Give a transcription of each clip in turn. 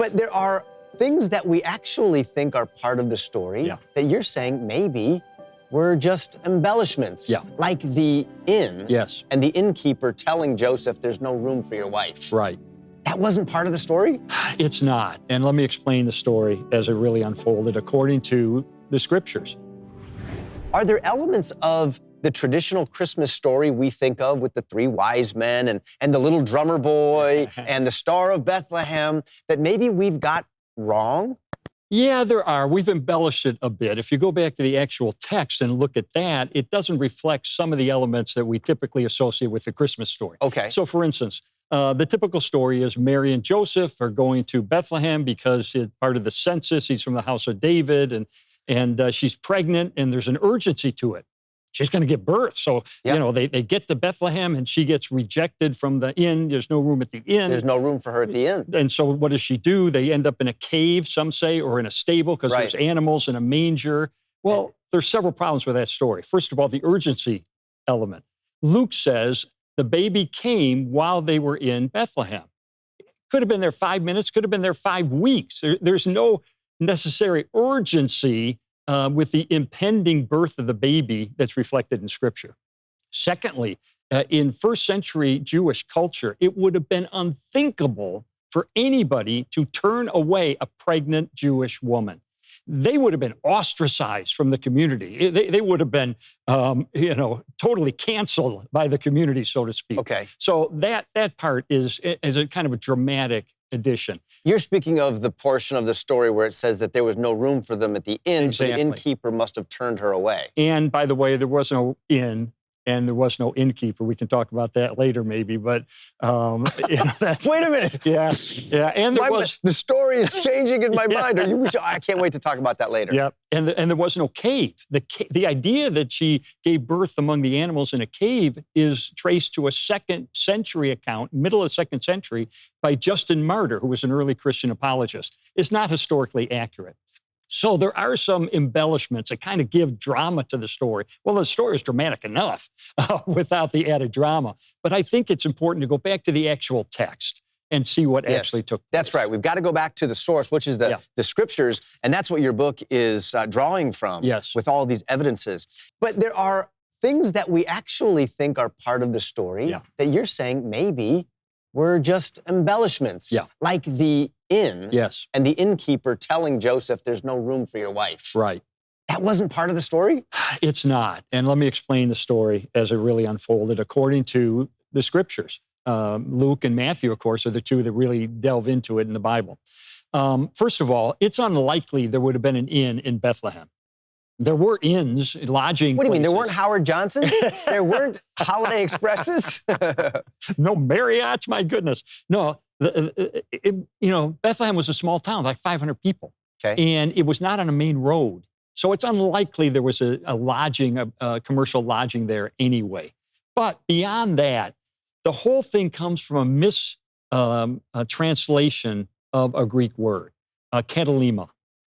But there are things that we actually think are part of the story that you're saying maybe were just embellishments. Like the inn and the innkeeper telling Joseph there's no room for your wife. Right. That wasn't part of the story? It's not. And let me explain the story as it really unfolded according to the scriptures. Are there elements of the traditional Christmas story we think of with the three wise men and the little drummer boy and the Star of Bethlehem that maybe we've got wrong? Yeah, there are. We've embellished it a bit. If you go back to the actual text and look at that, it doesn't reflect some of the elements that we typically associate with the Christmas story. Okay. So for instance, the typical story is Mary and Joseph are going to Bethlehem because it's part of the census. He's from the house of David, and she's pregnant, and there's an urgency to it. She's going to give birth. So, you know, they get to Bethlehem, and she gets rejected from the inn. There's no room at the inn. There's no room for her at the inn. And so what does she do? They end up in a cave, some say, or in a stable because there's animals in a manger. Well, there's several problems with that story. First of all, the urgency element. Luke says the baby came while they were in Bethlehem. Could have been there 5 minutes, could have been there 5 weeks. There's no necessary urgency with the impending birth of the baby that's reflected in Scripture. Secondly, in first century Jewish culture, it would have been unthinkable for anybody to turn away a pregnant Jewish woman. They would have been ostracized from the community. They would have been, totally canceled by the community, so to speak. Okay. So that part is a kind of a dramatic addition. You're speaking of the portion of the story where it says that there was no room for them at the inn, so the innkeeper must have turned her away. And by the way, there was no inn and there was no innkeeper. We can talk about that later maybe, but that's... Wait a minute. Yeah. And the story is changing in my mind. I can't wait to talk about that later. Yeah, and there was no cave. The idea that she gave birth among the animals in a cave is traced to a 2nd century account, middle of the 2nd century, by Justin Martyr, who was an early Christian apologist. It's not historically accurate. So there are some embellishments that kind of give drama to the story. Well, the story is dramatic enough without the added drama. But I think it's important to go back to the actual text and see what actually took place. That's right. We've got to go back to the source, which is the scriptures. And that's what your book is drawing from with all these evidences. But there are things that we actually think are part of the story that you're saying maybe were just embellishments. Like the inn and the innkeeper telling Joseph there's no room for your wife. Right. That wasn't part of the story? It's not. And let me explain the story as it really unfolded according to the scriptures. Luke and Matthew, of course, are the two that really delve into it in the Bible. First of all, it's unlikely there would have been an inn in Bethlehem. There were inns, lodging places. What do you mean? There weren't Howard Johnsons? There weren't Holiday Expresses? No Marriotts? My goodness. No, Bethlehem was a small town, like 500 people. Okay. And it was not on a main road. So it's unlikely there was a lodging, a commercial lodging there anyway. But beyond that, the whole thing comes from a translation of a Greek word, katalima.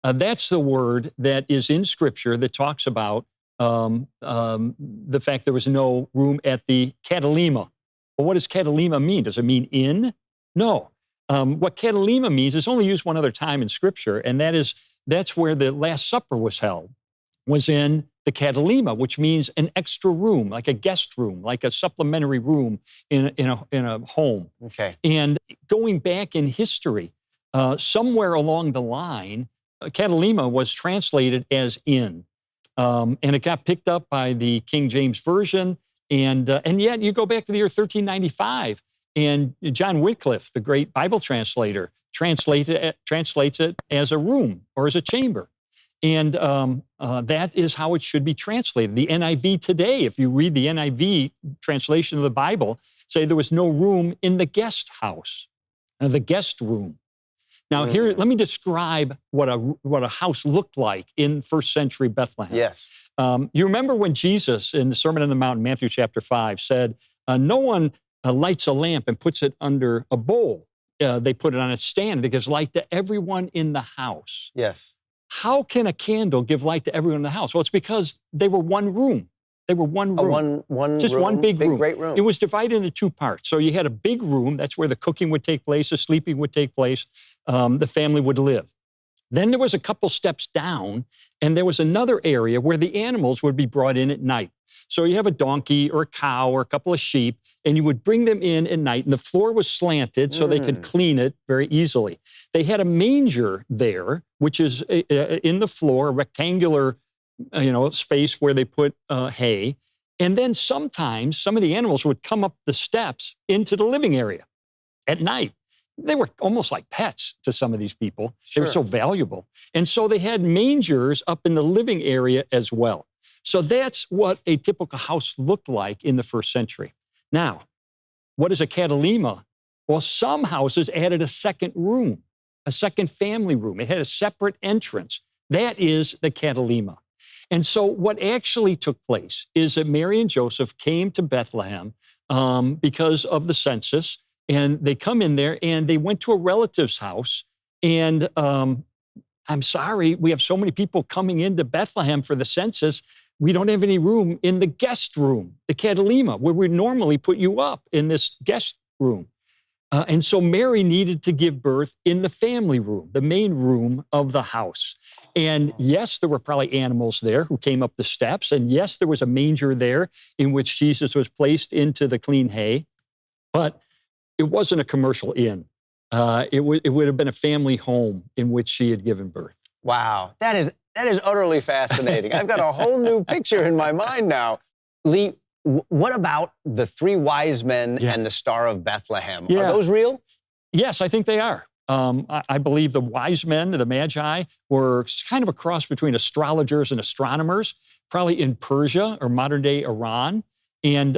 That's the word that is in Scripture that talks about the fact there was no room at the katalima. Well, what does katalima mean? Does it mean inn? No. What katalima means is only used one other time in Scripture, and that's where the Last Supper was held, was in the katalima, which means an extra room, like a guest room, like a supplementary room in a home. Okay. And going back in history, somewhere along the line, katalima was translated as inn, and it got picked up by the King James Version, and yet you go back to the year 1395, and John Wycliffe, the great Bible translator, translates it as a room or as a chamber, and that is how it should be translated. The NIV today, if you read the NIV translation of the Bible, say there was no room in the guest house, the guest room. Now here, let me describe what a house looked like in first century Bethlehem. Yes. You remember when Jesus, in the Sermon on the Mount, Matthew chapter 5, said, no one lights a lamp and puts it under a bowl. They put it on a stand. It gives light to everyone in the house. Yes. How can a candle give light to everyone in the house? Well, it's because they were one room. They were one room. Just room, one big room. Great room. It was divided into two parts. So you had a big room. That's where the cooking would take place, the sleeping would take place. The family would live. Then there was a couple steps down, and there was another area where the animals would be brought in at night. So you have a donkey or a cow or a couple of sheep, and you would bring them in at night, and the floor was slanted so they could clean it very easily. They had a manger there, which is in the floor, a rectangular space where they put hay. And then sometimes some of the animals would come up the steps into the living area at night. They were almost like pets to some of these people. Sure. They were so valuable. And so they had mangers up in the living area as well. So that's what a typical house looked like in the first century. Now, what is a catalema? Well, some houses added a second room, a second family room. It had a separate entrance. That is the catalema. And so what actually took place is that Mary and Joseph came to Bethlehem because of the census, and they come in there and they went to a relative's house. And I'm sorry, we have so many people coming into Bethlehem for the census. We don't have any room in the guest room, the catalema, where we normally put you up in this guest room. And so Mary needed to give birth in the family room, the main room of the house. And yes, there were probably animals there who came up the steps. And yes, there was a manger there in which Jesus was placed into the clean hay. But it wasn't a commercial inn. It would have been a family home in which she had given birth. Wow, that is utterly fascinating. I've got a whole new picture in my mind now. Lee, what about the three wise men and the Star of Bethlehem? Are those real? Yes, I think they are. I believe the wise men, the Magi, were kind of a cross between astrologers and astronomers, probably in Persia or modern-day Iran. And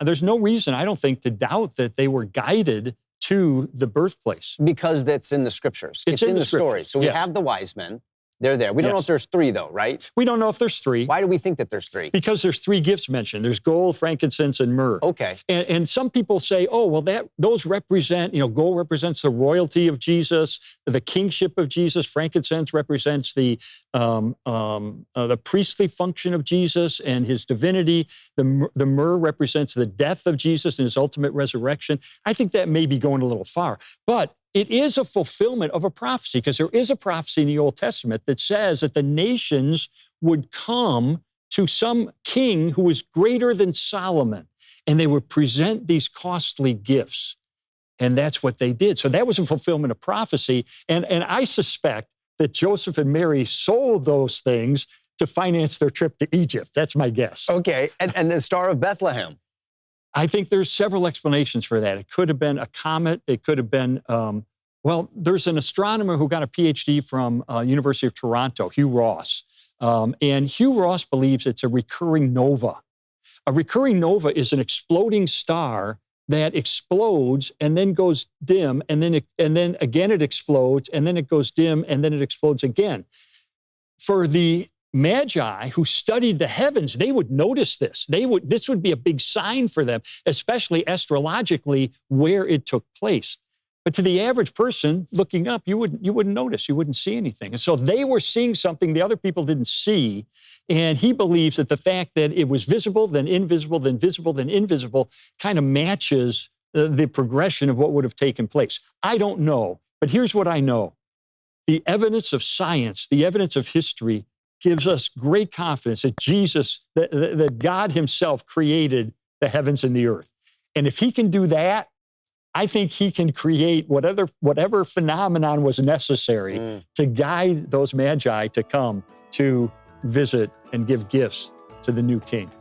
there's no reason, I don't think, to doubt that they were guided to the birthplace. Because that's in the scriptures. It's in the story. So we have the wise men. They're there. We don't know if there's three, though, right? We don't know if there's three. Why do we think that there's three? Because there's three gifts mentioned. There's gold, frankincense, and myrrh. Okay. And some people say, oh, well, those represent, gold represents the royalty of Jesus, the kingship of Jesus. Frankincense represents the priestly function of Jesus and his divinity. The myrrh represents the death of Jesus and his ultimate resurrection. I think that may be going a little far. But it is a fulfillment of a prophecy, because there is a prophecy in the Old Testament that says that the nations would come to some king who was greater than Solomon, and they would present these costly gifts. And that's what they did. So that was a fulfillment of prophecy. And I suspect that Joseph and Mary sold those things to finance their trip to Egypt. That's my guess. Okay. And the Star of Bethlehem? I think there's several explanations for that. It could have been a comet. It could have been, there's an astronomer who got a PhD from University of Toronto, Hugh Ross. And Hugh Ross believes it's a recurring nova. A recurring nova is an exploding star that explodes and then goes dim, and then again it explodes, and then it goes dim, and then it explodes again. For the Magi who studied the heavens, they would notice this. This would be a big sign for them, especially astrologically, where it took place. But to the average person looking up, you wouldn't notice. You wouldn't see anything. And so they were seeing something the other people didn't see. And he believes that the fact that it was visible, then invisible, then visible, then invisible, kind of matches the progression of what would have taken place. I don't know, but here's what I know. The evidence of science, the evidence of history, gives us great confidence that that God himself created the heavens and the earth. And if he can do that, I think he can create whatever phenomenon was necessary to guide those Magi to come to visit and give gifts to the new king.